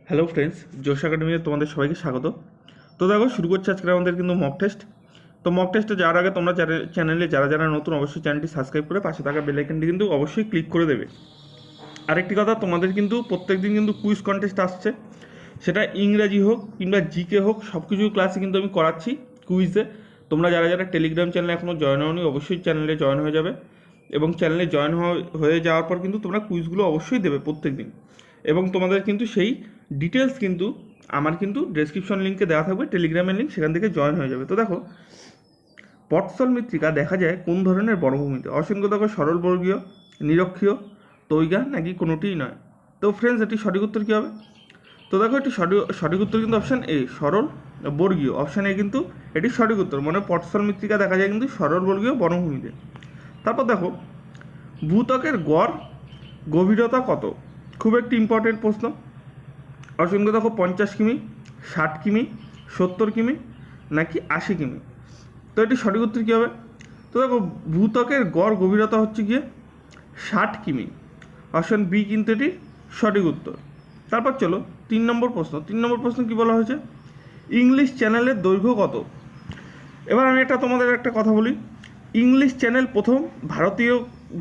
Hello friends, জোশ একাডেমিতে তোমাদের সবাইকে স্বাগত। তো দেখো, শুরু করছে আজকে আমাদের কিন্তু মক টেস্ট। তো মক টেস্টে যাওয়ার আগে তোমরা চ্যানেলে যারা যারা নতুন, অবশ্যই চ্যানেলটি সাবস্ক্রাইব করে পাশে থাকা বেল আইকনটি কিন্তু অবশ্যই ক্লিক করে দেবে। আরেকটি কথা, তোমাদের কিন্তু প্রত্যেক দিন কিন্তু কুইজ কন্টেস্ট আসছে, সেটা ইংরাজি হোক কিংবা জিকে হোক, সব কিছু ক্লাসে কিন্তু আমি করাচ্ছি কুইজে। তোমরা যারা যারা টেলিগ্রাম চ্যানেলে এখনও জয়েন হওনি, অবশ্যই চ্যানেলে জয়েন হয়ে যাবে, এবং চ্যানেলে জয়েন হয়ে যাওয়ার পর কিন্তু তোমরা কুইজগুলো অবশ্যই দেবে প্রত্যেক দিন। এবং তোমাদের কিন্তু সেই ডিটেলস কিন্তু আমার কিন্তু ডেসক্রিপশন লিঙ্কে দেওয়া থাকবে, টেলিগ্রামের লিঙ্ক, সেখান থেকে জয়েন হয়ে যাবে। তো দেখো, পটসল মৃত্তিকা দেখা যায় কোন ধরনের বনভূমিতে? অসংখ্য দেখো, সরলবর্গীয়, নিরক্ষীয়, তৈগা, নাকি কোনোটিই নয়। তো ফ্রেন্ডস, এটি সঠিক উত্তর কী হবে? তো দেখো, এটি সঠিক উত্তর কিন্তু অপশান এ, সরল বর্গীয়। অপশান এ কিন্তু এটি সঠিক উত্তর, মানে পটসল মৃত্তিকা দেখা যায় কিন্তু সরলবর্গীয় বনভূমিতে। তারপর দেখো, ভূত্বকের গড় গভীরতা কত? খুব একটি ইম্পর্টেন্ট প্রশ্ন। অসংখ্য দেখো, 50 কিমি, 60 কিমি, 70 কিমি, নাকি 80 কিমি। তো এটি সঠিক উত্তর কী হবে? তো দেখো, ভূত্বকের গড় গভীরতা হচ্ছে গিয়ে 60 কিমি। অপশন বি কিন্তু এটি সঠিক উত্তর। তারপর চলো 3 নম্বর প্রশ্ন। 3 নম্বর প্রশ্ন কী বলা হয়েছে? ইংলিশ চ্যানেলের দৈর্ঘ্য কত? এবার আমি তোমাদের একটা কথা বলি। ইংলিশ চ্যানেল প্রথম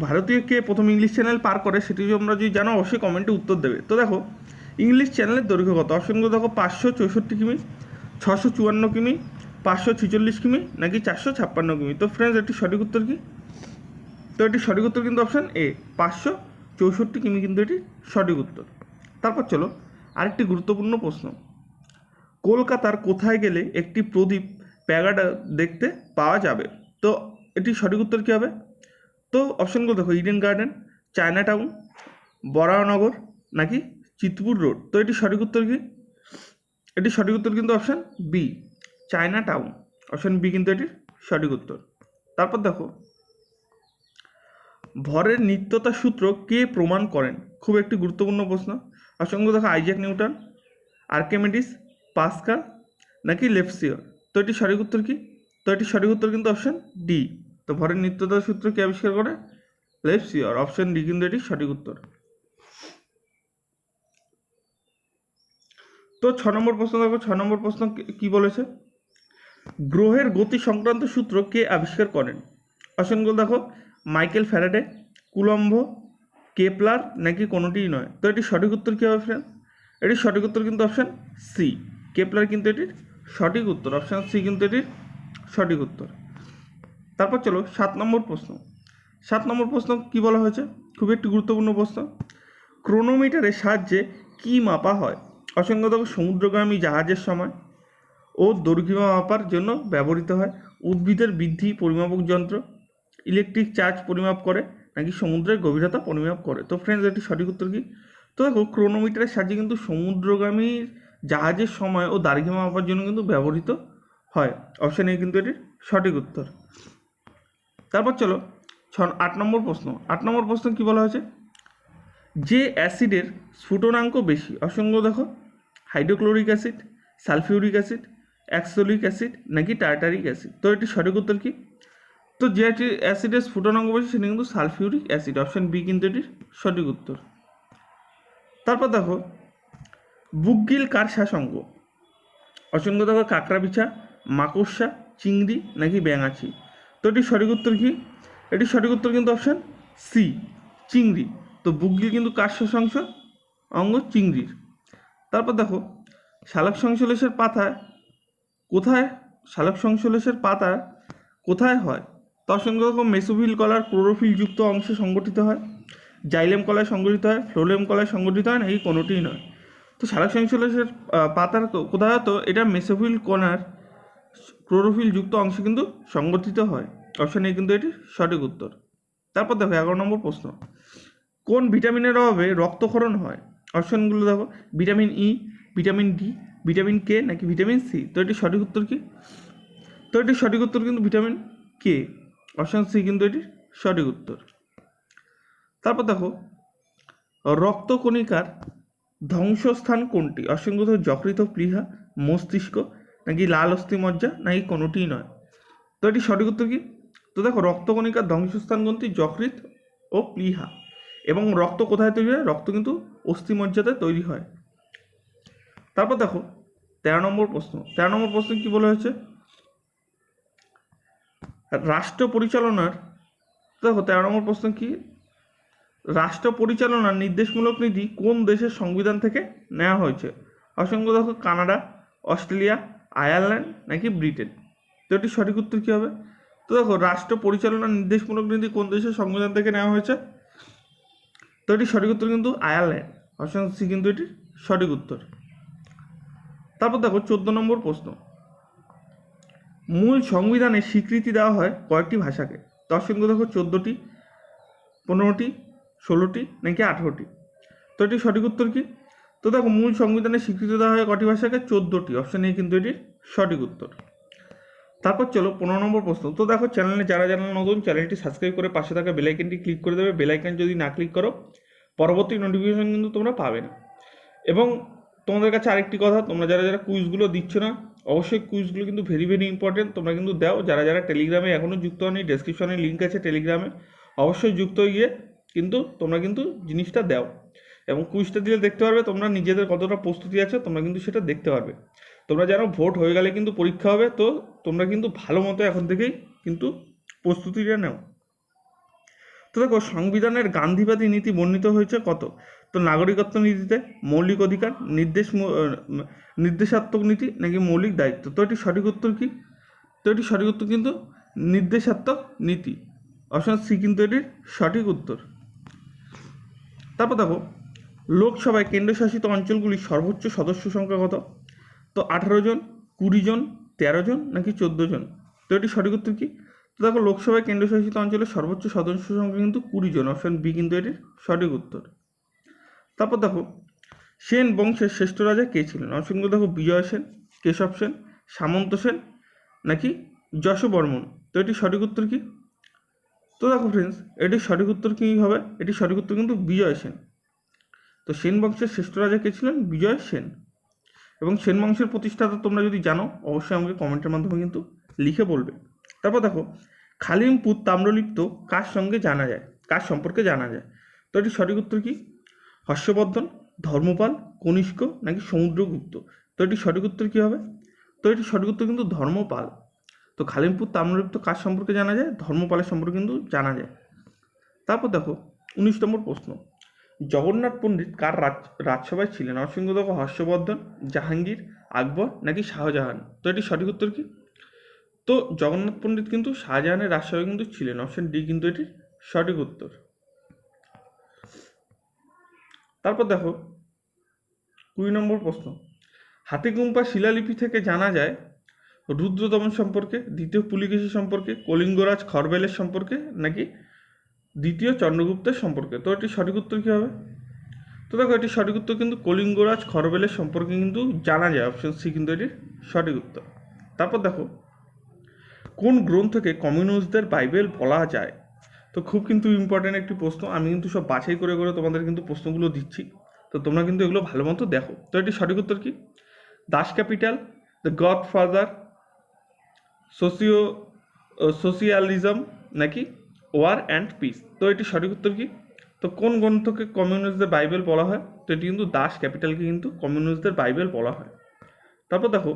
ভারতীয় কে প্রথম ইংলিশ চ্যানেল পার করে, সেটি তোমরা যদি জানো অবশ্যই কমেন্টে উত্তর দেবে। তো দেখো, ইংলিশ চ্যানেলের দৈর্ঘ্য কত? অপশনগুলো দেখো, 564 কিমি, 654 কিমি, 546 কিমি, নাকি 456 কিমি। তো ফ্রেন্ডস, এটি সঠিক উত্তর কি? তো এটি সঠিক উত্তর কিন্তু অপশান এ, 564 কিমি কিন্তু এটি সঠিক উত্তর। তারপর চলো আরেকটি গুরুত্বপূর্ণ প্রশ্ন। কলকাতার কোথায় গেলে একটি প্রদীপ প্যাগাডা দেখতে পাওয়া যাবে? তো এটি সঠিক উত্তর কী হবে? তো অপশানগুলো দেখো, Eden garden, China town, Baranagar, নাকি চিতপুর রোড। তো এটি সঠিক উত্তর কি? এটি সঠিক উত্তর কিন্তু option B, China town. Option B কিন্তু এটির সঠিক উত্তর। তারপর দেখো, ভরের নিত্যতা সূত্র কে প্রমাণ করেন? খুব একটি গুরুত্বপূর্ণ প্রশ্ন। অসংখ্য দেখো, আইজ্যাক নিউটন, আর্কিমিডিস, পাস্কাল, নাকি লেফসিওর। তো এটি সঠিক উত্তর কি? তো এটি সঠিক উত্তর কিন্তু অপশান ডি। তো ভরের নিত্যতা সূত্র কে আবিষ্কার করে? লেফসিওর। অপশান ডি কিন্তু এটি সঠিক উত্তর। তো 6 নম্বর প্রশ্ন দেখো, 6 নম্বর প্রশ্ন কি বলেছে? গ্রহের গতি সংক্রান্ত সূত্র কে আবিষ্কার করেন? অপশনগুলো দেখো, মাইকেল ফ্যারাডে, কুলম্ব, কেপলার, নাকি কোনোটিই নয়। তো এটি সঠিক উত্তর কী হবে ফ্রেন্ড? এটির সঠিক উত্তর কিন্তু অপশান সি, কেপলার কিন্তু এটির সঠিক উত্তর। অপশান সি কিন্তু এটির সঠিক উত্তর। তারপর চলো 7 নম্বর প্রশ্ন। 7 নম্বর প্রশ্ন কি বলা হয়েছে? খুব একটি গুরুত্বপূর্ণ প্রশ্ন। ক্রোনোমিটারের সাহায্যে কি মাপা হয়? অসংখ্য দেখো, সমুদ্রগামী জাহাজের সময় ও দৈর্ঘ্য মাপার জন্য ব্যবহৃত হয়, উদ্ভিদের বৃদ্ধি পরিমাপক যন্ত্র, ইলেকট্রিক চার্জ পরিমাপ করে, নাকি সমুদ্রের গভীরতা পরিমাপ করে। তো ফ্রেন্ডস, এটি সঠিক উত্তর কি? তো দেখো, ক্রোনোমিটারের সাহায্যে কিন্তু সমুদ্রগামী জাহাজের সময় ও দৈর্ঘ্য মাপার জন্য কিন্তু ব্যবহৃত হয়। অপশান এ কিন্তু এটির সঠিক উত্তর। তারপর চলো 8 নম্বর প্রশ্ন। 8 নম্বর প্রশ্ন কি বলা হয়েছে? যে অ্যাসিডের স্ফুটনাঙ্ক বেশি? অসংখ্য দেখো, hydrochloric acid, sulphuric acid, oxalic acid, নাকি টার্টারিক অ্যাসিড। তো এটি সঠিক উত্তর কি? তো যে অ্যাসিডের স্ফুটনাঙ্ক বেশি সেটা কিন্তু সালফিউরিক অ্যাসিড। অপশান বি কিন্তু এটির সঠিক উত্তর। তারপর দেখো, বুকগিল কার শাসঙ্গ? অসংখ্য দেখো, কাঁকড়াবিছা, মাকড়সা, চিংড়ি, নাকি ব্যাঙাচি। তো এটির সঠিক উত্তর কি? এটির সঠিক উত্তর কিন্তু অপশান সি, চিংড়ি। তো বুকগিল কিন্তু কার শাসাংশ অঙ্গ? চিংড়ির। তারপর দেখো, শালক সংশ্লেষের পাতা কোথায় কোথায় হয়? তার সঙ্গে দেখো, মেসোফিল কলার ক্লোরোফিল যুক্ত অংশে সংগঠিত হয়, জাইলেম কলায় সংগঠিত হয়, ফ্লোলেম কলায় সংগঠিত হয়, নাকি কোনোটিই নয়। তো শালক সংশ্লেষের পাতার কোথায় হতো? এটা মেসোফিল কণার ক্লোরোফিল যুক্ত অংশে কিন্তু সংগঠিত হয়। অপশান এ কিন্তু এটি সঠিক উত্তর। তারপর দেখো 11 নম্বর প্রশ্ন। কোন ভিটামিনের অভাবে রক্তক্ষরণ হয়? অপশানগুলো দেখো, vitamin E, vitamin D, vitamin K, নাকি ভিটামিন সি। তো এটি সঠিক উত্তর কি? তো এটির সঠিক উত্তর কিন্তু ভিটামিন কে। অপশান সি কিন্তু এটির সঠিক উত্তর। তারপর দেখো, রক্তকণিকার ধ্বংসস্থান কোনটি? অসংখ্য যকৃত, প্লীহা, মস্তিষ্ক, নাকি লাল অস্থিমজ্জা, নাকি কোনোটিই নয়। তো এটি সঠিক উত্তর কি? তো দেখো, রক্তকণিকার ধ্বংসস্থান কোনটি? যকৃত ও প্লীহা। এবং রক্ত কোথায় তৈরি হয়? রক্ত কিন্তু অস্থিমজ্জাতে তৈরি হয়। তারপর দেখো 13 নম্বর প্রশ্ন। 13 নম্বর প্রশ্ন কি বলা হয়েছে, রাষ্ট্র পরিচালনার, দেখো 13 নম্বর প্রশ্ন কি, রাষ্ট্র পরিচালনার নির্দেশমূলক নীতি কোন দেশের সংবিধান থেকে নেওয়া হয়েছে? অসংখ্য দেখো কানাডা, অস্ট্রেলিয়া, আয়ারল্যান্ড নাকি ব্রিটেন। তো এটি সঠিক উত্তর কী হবে? তো দেখো রাষ্ট্র পরিচালনার নির্দেশমূলক নীতি কোন দেশের সংবিধান থেকে নেওয়া হয়েছে? তো এটি সঠিক উত্তর কিন্তু আয়ারল্যান্ড, অপশন সি কিন্তু এটির সঠিক উত্তর। তারপর দেখো 14 নম্বর প্রশ্ন, মূল সংবিধানে স্বীকৃতি দেওয়া হয় কয়েকটি ভাষাকে? তো অসংখ্য দেখো 14টি, 15টি, 16টি নাকি 18টি। তো এটি সঠিক উত্তর কি? তো দেখো মূল সংবিধানে স্বীকৃতি দেওয়া হয় কটি ভাষাকে? 14টি, অপশন এ কিন্তু এটির সঠিক উত্তর। তারপর চলো 15 নম্বর প্রশ্ন। তো দেখো চ্যানেলে যারা নতুন, চ্যানেলটি সাবস্ক্রাইব করে পাশে থাকা বেল আইকনটি ক্লিক করে দেবে। বেল আইকন যদি না ক্লিক করো পরবর্তী নোটিফিকেশন কিন্তু তোমরা পাবে না। এবং তোমাদের কাছে আরেকটি কথা, তোমরা যারা কুইজগুলো দিচ্ছ না, অবশ্যই কুইজগুলো কিন্তু ভেরি ভেরি ইম্পর্টেন্ট, তোমরা কিন্তু দাও। যারা টেলিগ্রামে এখনও যুক্ত হয়নি, ডেসক্রিপশনে লিঙ্ক আছে টেলিগ্রামে, অবশ্যই যুক্ত হয়ে গিয়ে কিন্তু তোমরা কিন্তু জিনিসটা দাও। এবং কুইজটা দিলে দেখতে পারবে তোমরা নিজেদের কতটা প্রস্তুতি আছে, তোমরা কিন্তু সেটা দেখতে পারবে। তোমরা জানো ভোট হয়ে গেলে কিন্তু পরীক্ষা হবে, তো তোমরা কিন্তু ভালো মতো এখন থেকেই কিন্তু প্রস্তুতিটা নাও। তো দেখো সংবিধানের গান্ধীবাদী নীতি বর্ণিত হয়েছে কত? তো নাগরিকত্ব নীতিতে, মৌলিক অধিকার, নির্দেশাত্মক নীতি নাকি মৌলিক দায়িত্ব। তো এটি সঠিক উত্তর কি? তো এটি সঠিক উত্তর কিন্তু নির্দেশাত্মক নীতি, অপশন সি কিন্তু এটির সঠিক উত্তর। তারপর দেখো লোকসভায় কেন্দ্রশাসিত অঞ্চলগুলির সর্বোচ্চ সদস্য সংখ্যা কত? তো 18 জন, 20 জন, 13 জন নাকি 14 জন। তো এটি সঠিক উত্তর কি? তো দেখো লোকসভায় কেন্দ্রশাসিত অঞ্চলের সর্বোচ্চ সদস্য সংখ্যা কিন্তু 20 জন, অপশন বি কিন্তু এটির সঠিক উত্তর। তারপর দেখো সেন বংশের শ্রেষ্ঠ রাজা কে ছিলেন? অপশনগুলো দেখো বিজয় সেন, কেশব সেন, সামন্ত সেন নাকি যশোবর্মন। তো এটি সঠিক উত্তর কি? তো দেখো ফ্রেন্ডস, এটির সঠিক উত্তর কী হবে? এটির সঠিক উত্তর কিন্তু বিজয় সেন। তো সেন বংশের শ্রেষ্ঠ রাজা কে ছিলেন? বিজয় সেন। এবং সেন বংশের প্রতিষ্ঠাতা তোমরা যদি জানো অবশ্যই আমাকে কমেন্টের মাধ্যমে কিন্তু লিখে বলবে। তারপর দেখো খালিমপুর তাম্রলিপ্ত কার সঙ্গে জানা যায়, কার সম্পর্কে জানা যায়? তো এটি সঠিক উত্তর কি? হর্ষবর্ধন, ধর্মপাল, কনিষ্ক নাকি সমুদ্রগুপ্ত। তো এটি সঠিক উত্তর কী হবে? তো এটি সঠিক উত্তর কিন্তু ধর্মপাল। তো খালিমপুর তাম্রলিপ্ত কার সম্পর্কে জানা যায়? ধর্মপালের সম্পর্কে কিন্তু জানা যায়। তারপর দেখো 19 নম্বর প্রশ্ন, জগন্নাথ পণ্ডিত কার রাজসভায় ছিলেন? অসংখ্য দেখো হর্ষবর্ধন, জাহাঙ্গীর, আকবর নাকি শাহজাহান। তো এটি সঠিক উত্তর কি? তো জগন্নাথ পণ্ডিত কিন্তু শাহজাহানের রাজসভায় কিন্তু ছিলেন, অপশন ডি কিন্তু এটির সঠিক উত্তর। তারপর দেখো 20 নম্বর প্রশ্ন, হাতিগুম্পা শিলালিপি থেকে জানা যায় রুদ্রদমন সম্পর্কে, দ্বিতীয় পুলিকেশী সম্পর্কে, কলিঙ্গরাজ খরবেলের সম্পর্কে নাকি দ্বিতীয় চন্দ্রগুপ্তের সম্পর্কে। তো এটি সঠিক উত্তর কী হবে? তো দেখো এটি সঠিক উত্তর কিন্তু কলিঙ্গরাজ খরবেলের সম্পর্কে কিন্তু জানা যায়, অপশন সি কিন্তু এটির সঠিক উত্তর। তারপর দেখো কোন গ্রন্থকে কমিউনিস্টদের বাইবেল বলা যায়? তো খুব কিন্তু ইম্পর্টেন্ট একটি প্রশ্ন, আমি কিন্তু সব বাছাই করে করে তোমাদের কিন্তু প্রশ্নগুলো দিচ্ছি, তো তোমরা কিন্তু এগুলো ভালো মতো দেখো। তো এটি সঠিক উত্তর কি? Das capital, the godfather, socialism নাকি ওয়ার অ্যান্ড পিস। তো এটি সঠিক উত্তর কি? তো কোন গ্রন্থকে কমিউনিস্টদের বাইবেল বলা হয়? তো এটি কিন্তু দাস ক্যাপিটালকে কিন্তু কমিউনিস্টদের বাইবেল বলা হয়। তারপর দেখো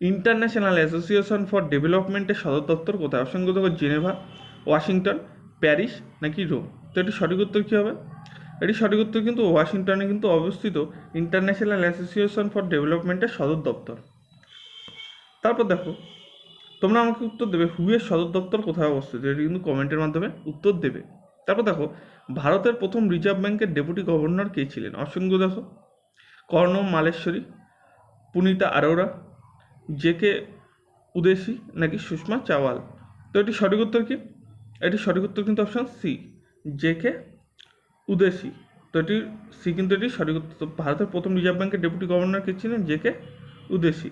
ইন্টারন্যাশনাল অ্যাসোসিয়েশন ফর ডেভেলপমেন্টের সদর দপ্তর কোথায়? অসংখ্য দেখো জেনেভা, ওয়াশিংটন, প্যারিস নাকি রোম। তো এটি সঠিক উত্তর কী হবে? এটি সঠিক উত্তর কিন্তু ওয়াশিংটনে কিন্তু অবস্থিত ইন্টারন্যাশনাল অ্যাসোসিয়েশন ফর ডেভেলপমেন্টের সদর দপ্তর। তারপর দেখো তোমরা আমাকে উত্তর দেবে হুয়ের সদর দপ্তর কোথায় অবস্থিত, এটি কিন্তু কমেন্টের মাধ্যমে উত্তর দেবে। তারপর দেখো ভারতের প্রথম রিজার্ভ ব্যাংকের ডেপুটি গভর্নর কে ছিলেন? অসংখ্য দেখো কর্ণম মালেশ্বরী, পুনিতা আরোরা, জে.কে. উদেশি নাকি সুষমা চাওয়াল। তো এটি সঠিক উত্তর কি? এটি সঠিক উত্তর কিন্তু অপশান সি, জে.কে. উদেশি। তো এটি সি কিন্তু এটি সঠিক উত্তর। তো ভারতের প্রথম রিজার্ভ ব্যাংকের ডেপুটি গভর্নর কে ছিলেন? জে.কে. উদেশি।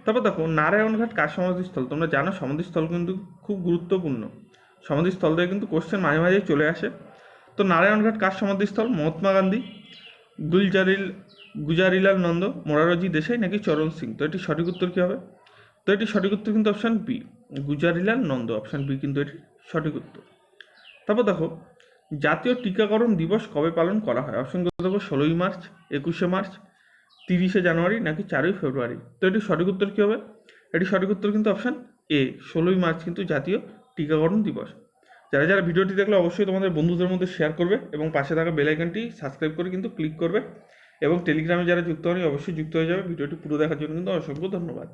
তারপর দেখো নারায়ণঘাট কার সমাধিস্থল? তোমরা জানো সমাধিস্থল কিন্তু খুব গুরুত্বপূর্ণ, সমাধিস্থল থেকে কিন্তু কোশ্চেন মাঝে মাঝেই চলে আসে। তো নারায়ণঘাট কার সমাধিস্থল? মহাত্মা গান্ধী, গুজারিলাল নন্দ, মোরারজি দেশাই নাকি চরণ সিং। তো এটি সঠিক উত্তর কী হবে? তো এটি সঠিক উত্তর কিন্তু option B, Gulzarilal Nanda, option B কিন্তু এটি সঠিক উত্তর। তারপর দেখো জাতীয় টিকাকরণ দিবস কবে পালন করা হয়? অপশনগুলো দেখো 16ই মার্চ, 21শে মার্চ, 30শে জানুয়ারি নাকি 4ই ফেব্রুয়ারি? তো এটি সঠিক উত্তর কী হবে? এটি সঠিক উত্তর কিন্তু অপশান এ, 16ই মার্চ কিন্তু জাতীয় টিকাকরণ দিবস। যারা যারা ভিডিওটি দেখলে অবশ্যই তোমাদের বন্ধুদের মধ্যে শেয়ার করবে এবং পাশে থাকা বেল আইকনটি সাবস্ক্রাইব করে কিন্তু ক্লিক করবে, এবং টেলিগ্রামে যারা যুক্ত হয়নি অবশ্যই যুক্ত হয়ে যাবে। ভিডিওটি পুরো দেখার জন্য কিন্তু অসংখ্য ধন্যবাদ।